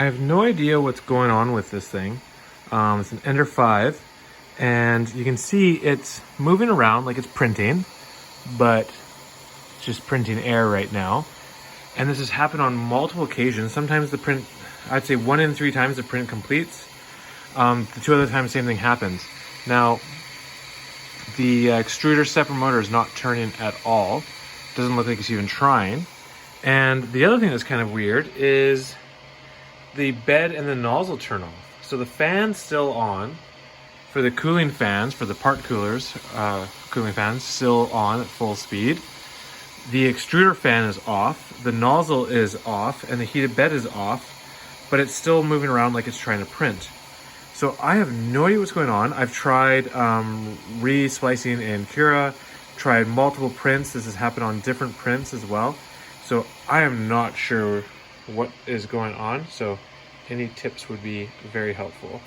I have no idea what's going on with this thing. It's an Ender 5, and you can see it's moving around like it's printing, but it's just printing air right now. And this has happened on multiple occasions. Sometimes the print, I'd say 1 in 3 times the print completes. The 2 other times, same thing happens. Now, the extruder stepper motor is not turning at all. Doesn't look like it's even trying. And the other thing that's kind of weird is the bed and the nozzle turn off. So the fan's still on for the cooling fans, for the part coolers, cooling fans still on at full speed. The extruder fan is off, the nozzle is off, and the heated bed is off, but it's still moving around like it's trying to print. So I have no idea what's going on. I've tried re-splicing in Cura, tried multiple prints. This has happened on different prints as well. So I am not sure what is going on. So any tips would be very helpful.